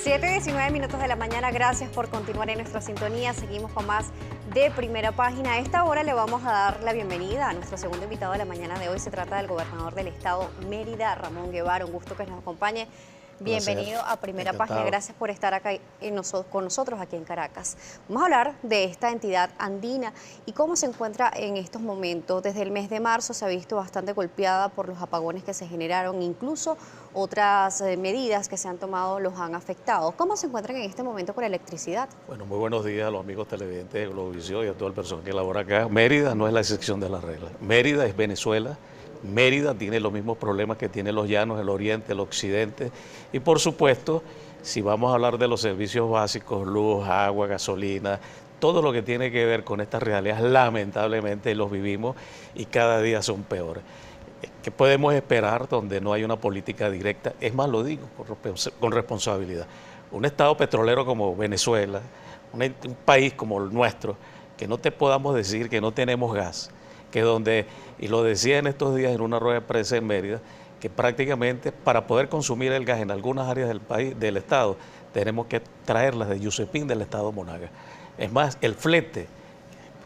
7:19 de la mañana, gracias por continuar en nuestra sintonía. Seguimos con más de Primera Página. A esta hora le vamos a dar la bienvenida a nuestro segundo invitado de la mañana de hoy. Se trata del gobernador del estado Mérida, Ramón Guevara. Un gusto que nos acompañe. Bienvenido a Primera Página. Gracias por estar acá con nosotros aquí en Caracas. Vamos a hablar de esta entidad andina y cómo se encuentra en estos momentos. Desde el mes de marzo se ha visto bastante golpeada por los apagones que se generaron, incluso otras medidas que se han tomado los han afectado. ¿Cómo se encuentran en este momento con la electricidad? Bueno, muy buenos días a los amigos televidentes de Globovisión y a todo el personal que labora acá. Mérida no es la excepción de la regla. Mérida es Venezuela. Mérida tiene los mismos problemas que tienen los llanos, el oriente, el occidente. Y por supuesto, si vamos a hablar de los servicios básicos, luz, agua, gasolina, todo lo que tiene que ver con estas realidades, lamentablemente los vivimos y cada día son peores. ¿Qué podemos esperar donde no hay una política directa? Es más, lo digo con responsabilidad. Un estado petrolero como Venezuela, un país como el nuestro, que no te podamos decir que no tenemos gas, que donde, y lo decía en estos días en una rueda de prensa en Mérida, que prácticamente para poder consumir el gas en algunas áreas del país, del estado, tenemos que traerlas de Yusepín del estado Monaga. Es más, el flete,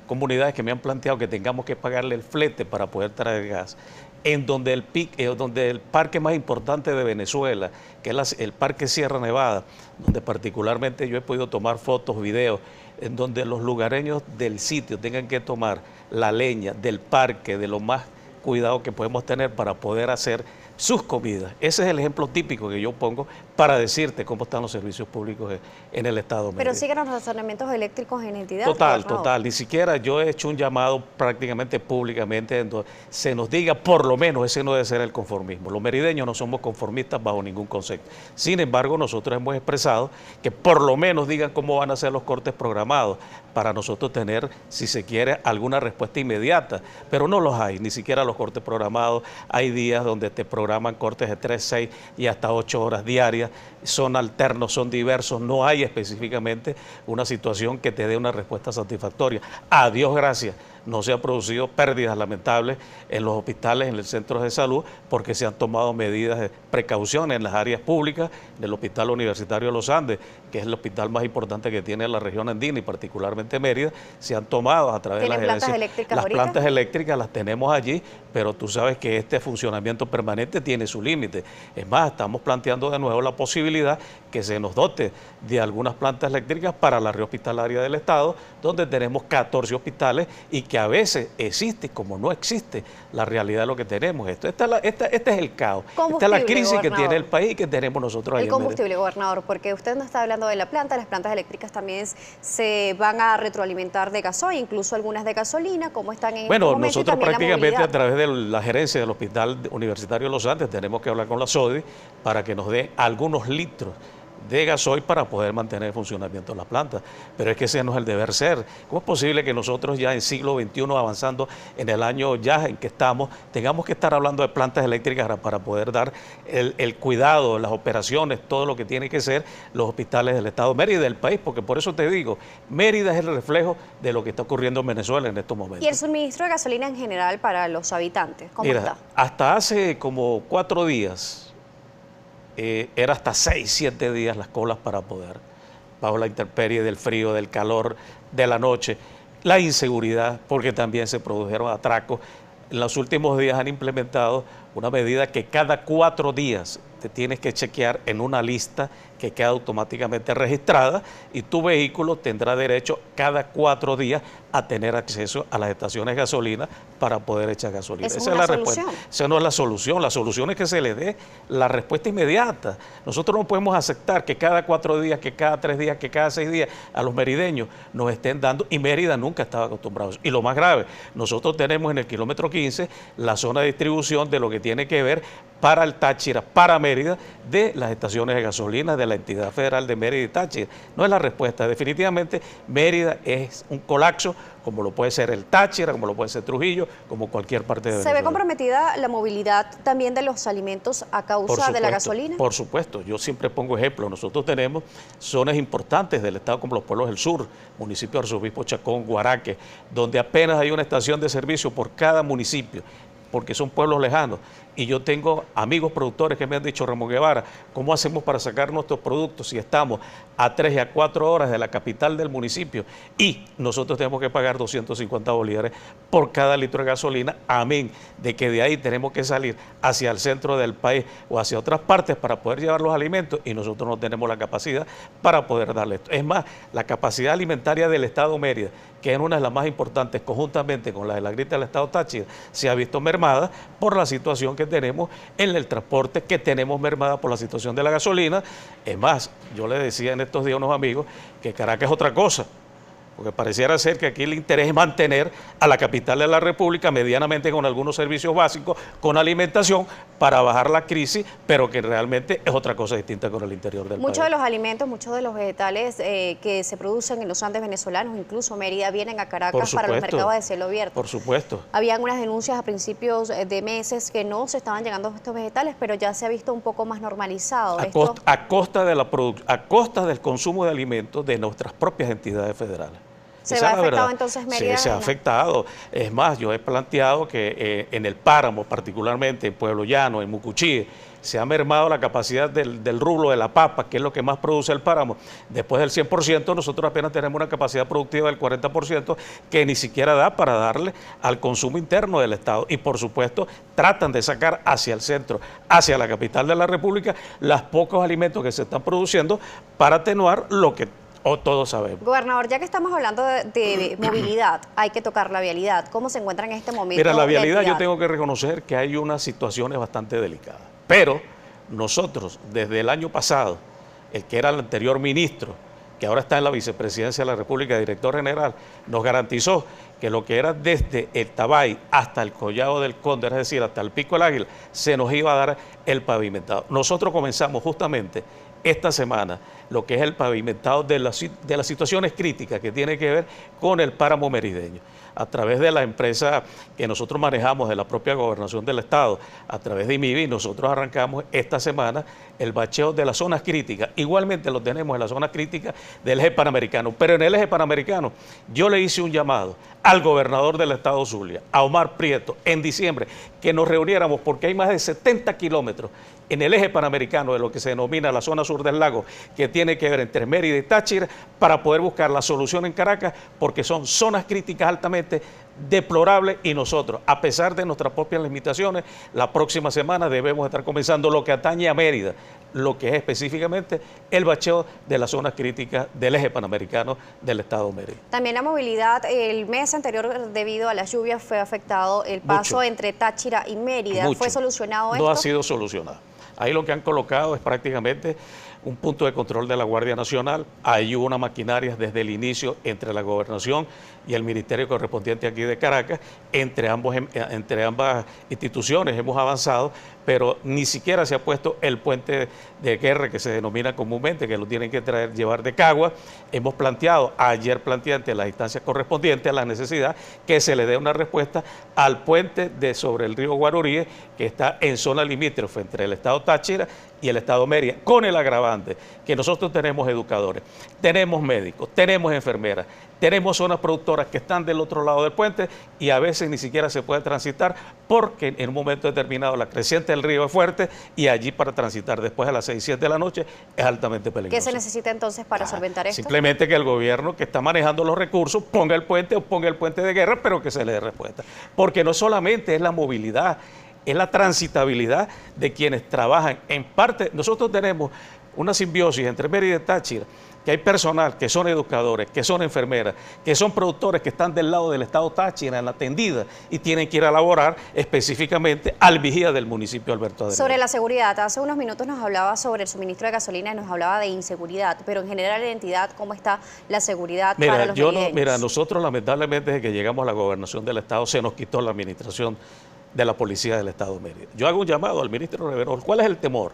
comunidades que me han planteado que tengamos que pagarle el flete para poder traer gas, en donde el parque más importante de Venezuela, que es el Parque Sierra Nevada, donde particularmente yo he podido tomar fotos, videos, en donde los lugareños del sitio tengan que tomar la leña del parque, de lo más cuidado que podemos tener para poder hacer sus comidas. Ese es el ejemplo típico que yo pongo para decirte cómo están los servicios públicos en el estado Mérida. Pero siguen los razonamientos eléctricos en entidad. Total. Ni siquiera yo he hecho un llamado prácticamente públicamente en donde se nos diga, por lo menos, ese no debe ser el conformismo. Los merideños no somos conformistas bajo ningún concepto. Sin embargo, nosotros hemos expresado que por lo menos digan cómo van a ser los cortes programados para nosotros tener, si se quiere, alguna respuesta inmediata. Pero no los hay, ni siquiera los cortes programados. Hay días donde te programan cortes de 3, 6 y hasta 8 horas diarias, son alternos, son diversos, no hay específicamente una situación que te dé una respuesta satisfactoria. A Dios gracias, no se han producido pérdidas lamentables en los hospitales, en los centros de salud, porque se han tomado medidas de precaución en las áreas públicas del Hospital Universitario de los Andes, que es el hospital más importante que tiene la región andina y particularmente Mérida. Se han tomado a través de las plantas eléctricas. Las plantas eléctricas las tenemos allí, pero tú sabes que este funcionamiento permanente tiene su límite. Es más, estamos planteando de nuevo la posibilidad que se nos dote de algunas plantas eléctricas para la red hospitalaria del estado, donde tenemos 14 hospitales y que a veces existe como no existe la realidad de lo que tenemos. Este es el caos, esta es la crisis que tiene el país y que tenemos nosotros ahí. El combustible, gobernador, porque usted no está hablando de la planta, las plantas eléctricas también se van a retroalimentar de gasoil, incluso algunas de gasolina, como están en este momento. Bueno, nosotros prácticamente a través de la gerencia del Hospital Universitario de los Andes tenemos que hablar con la SODI para que nos dé algunos litros de gasoil para poder mantener el funcionamiento de la planta. Pero es que ese no es el deber ser. ¿Cómo es posible que nosotros ya en siglo XXI, avanzando en el año ya en que estamos, tengamos que estar hablando de plantas eléctricas para poder dar el cuidado, las operaciones, todo lo que tiene que ser los hospitales del estado Mérida y del país? Porque por eso te digo, Mérida es el reflejo de lo que está ocurriendo en Venezuela en estos momentos. ¿Y el suministro de gasolina en general para los habitantes? ¿Cómo está? Hasta hace como 4 días, era hasta 6, 7 días las colas para poder, bajo la intemperie del frío, del calor, de la noche, la inseguridad, porque también se produjeron atracos. En los últimos días han implementado una medida que cada 4 días te tienes que chequear en una lista que queda automáticamente registrada y tu vehículo tendrá derecho cada 4 días a tener acceso a las estaciones de gasolina para poder echar gasolina. Esa es la respuesta. Esa no es la solución. La solución es que se le dé la respuesta inmediata. Nosotros no podemos aceptar que cada 4 días, que cada 3 días, que cada 6 días a los merideños nos estén dando, y Mérida nunca estaba acostumbrado. Y lo más grave, nosotros tenemos en el kilómetro 15 la zona de distribución de lo que tiene que ver para el Táchira, para Mérida, de las estaciones de gasolina de la entidad federal de Mérida y Táchira. No es la respuesta. Definitivamente Mérida es un colapso, como lo puede ser el Táchira, como lo puede ser Trujillo, como cualquier parte de Venezuela. ¿Se ve comprometida la movilidad también de los alimentos a causa de la gasolina? Por supuesto, yo siempre pongo ejemplos. Nosotros tenemos zonas importantes del estado como los pueblos del sur, municipio de Arzobispo Chacón, Guaraque, donde apenas hay una estación de servicio por cada municipio, porque son pueblos lejanos. y yo tengo amigos productores que me han dicho, Ramón Guevara, ¿cómo hacemos para sacar nuestros productos si estamos a 3 y a 4 horas de la capital del municipio y nosotros tenemos que pagar 250 bolívares por cada litro de gasolina, amén de que de ahí tenemos que salir hacia el centro del país o hacia otras partes para poder llevar los alimentos y nosotros no tenemos la capacidad para poder darle esto? Es más, la capacidad alimentaria del Estado Mérida, que es una de las más importantes, conjuntamente con la de la grita del Estado Táchira, se ha visto mermada por la situación que tenemos en el transporte, que tenemos mermada por la situación de la gasolina. Es más, yo le decía en estos días a unos amigos que Caracas es otra cosa, porque pareciera ser que aquí el interés es mantener a la capital de la República medianamente con algunos servicios básicos, con alimentación, para bajar la crisis, pero que realmente es otra cosa distinta con el interior del país. Muchos de los alimentos, muchos de los vegetales que se producen en los Andes venezolanos, incluso Mérida, vienen a Caracas para los mercados de cielo abierto. Por supuesto. Habían unas denuncias a principios de meses que no se estaban llegando estos vegetales, pero ya se ha visto un poco más normalizado. A costa del consumo de alimentos de nuestras propias entidades federales. ¿Se ve afectado entonces Mérida? Sí, se ha afectado. Es más, yo he planteado que en el páramo, particularmente en Pueblo Llano, en Mucuchí, se ha mermado la capacidad del rublo de la papa, que es lo que más produce el páramo. Después del 100%, nosotros apenas tenemos una capacidad productiva del 40%, que ni siquiera da para darle al consumo interno del Estado. Y por supuesto, tratan de sacar hacia el centro, hacia la capital de la República, los pocos alimentos que se están produciendo para atenuar lo que todos sabemos. Gobernador, ya que estamos hablando de movilidad, hay que tocar la vialidad. ¿Cómo se encuentra en este momento? Mira, la vialidad yo tengo que reconocer que hay unas situaciones bastante delicadas. Pero nosotros, desde el año pasado, el que era el anterior ministro, que ahora está en la vicepresidencia de la República, director general, nos garantizó que lo que era desde el Tabay hasta el Collado del Cóndor, es decir, hasta el Pico del Águila, se nos iba a dar el pavimentado. Nosotros comenzamos justamente esta semana lo que es el pavimentado de las situaciones críticas que tiene que ver con el páramo merideño. A través de la empresa que nosotros manejamos de la propia gobernación del Estado, a través de IMIBI, nosotros arrancamos esta semana el bacheo de las zonas críticas. Igualmente lo tenemos en las zonas críticas del eje panamericano, pero en el eje panamericano yo le hice un llamado al gobernador del Estado Zulia, a Omar Prieto, en diciembre, que nos reuniéramos porque hay más de 70 kilómetros en el eje panamericano de lo que se denomina la zona sur del lago, que tiene que ver entre Mérida y Táchira, para poder buscar la solución en Caracas, porque son zonas críticas altamente deplorables y nosotros, a pesar de nuestras propias limitaciones, la próxima semana debemos estar comenzando lo que atañe a Mérida, lo que es específicamente el bacheo de las zonas críticas del eje panamericano del Estado de Mérida. También la movilidad, el mes anterior debido a las lluvias fue afectado el paso entre Táchira y Mérida. ¿Fue solucionado esto? No ha sido solucionado. Ahí lo que han colocado es prácticamente un punto de control de la Guardia Nacional. Ahí hubo una maquinaria desde el inicio entre la gobernación y el ministerio correspondiente aquí de Caracas. Entre ambas instituciones hemos avanzado, pero ni siquiera se ha puesto el puente de guerra que se denomina comúnmente, que lo tienen que llevar de Cagua. Hemos planteado, ayer planteé ante las instancias correspondientes a la necesidad que se le dé una respuesta al puente sobre el río Guaroríe, que está en zona limítrofe entre el Estado Táchira y el Estado Mérida, con el agravante que nosotros tenemos educadores, tenemos médicos, tenemos enfermeras, tenemos zonas productoras que están del otro lado del puente y a veces ni siquiera se puede transitar porque en un momento determinado la creciente del río es fuerte y allí para transitar después a las 6, 7 de la noche es altamente peligroso. ¿Qué se necesita entonces para solventar esto? Simplemente que el gobierno que está manejando los recursos ponga el puente o ponga el puente de guerra, pero que se le dé respuesta. Porque no solamente es la movilidad, es la transitabilidad de quienes trabajan. En parte, nosotros tenemos una simbiosis entre Mérida y Táchira, que hay personal que son educadores, que son enfermeras, que son productores que están del lado del Estado Táchira en la tendida y tienen que ir a laborar específicamente al vigía del municipio Alberto Adrián. Sobre la seguridad, hace unos minutos nos hablaba sobre el suministro de gasolina y nos hablaba de inseguridad, pero en general en la entidad, ¿cómo está la seguridad para los merideños? Mira, nosotros lamentablemente desde que llegamos a la gobernación del Estado se nos quitó la administración de la policía del Estado de Mérida. Yo hago un llamado al ministro Reverol. ¿Cuál es el temor?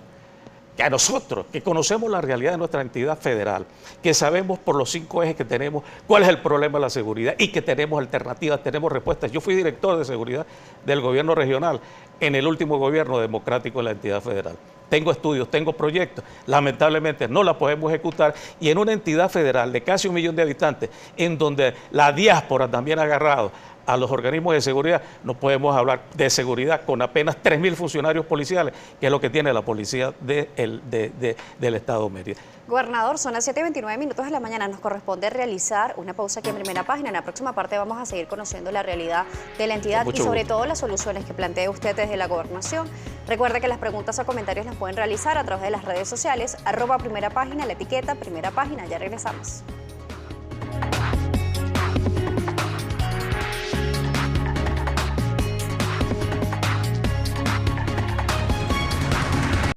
Que a nosotros, que conocemos la realidad de nuestra entidad federal, que sabemos por los 5 ejes que tenemos cuál es el problema de la seguridad y que tenemos alternativas, tenemos respuestas. Yo fui director de seguridad del gobierno regional en el último gobierno democrático de la entidad federal. Tengo estudios, tengo proyectos, lamentablemente no la podemos ejecutar y en una entidad federal de casi 1 millón de habitantes, en donde la diáspora también ha agarrado a los organismos de seguridad, no podemos hablar de seguridad con apenas 3.000 funcionarios policiales, que es lo que tiene la policía del Estado Mérida. Gobernador, son las 7:29 de la mañana. Nos corresponde realizar una pausa aquí en Primera Página. En la próxima parte vamos a seguir conociendo la realidad de la entidad y sobre todo las soluciones que plantea usted desde la gobernación. Recuerde que las preguntas o comentarios las pueden realizar a través de las redes sociales, @Primera Página, la etiqueta Primera Página. Ya regresamos.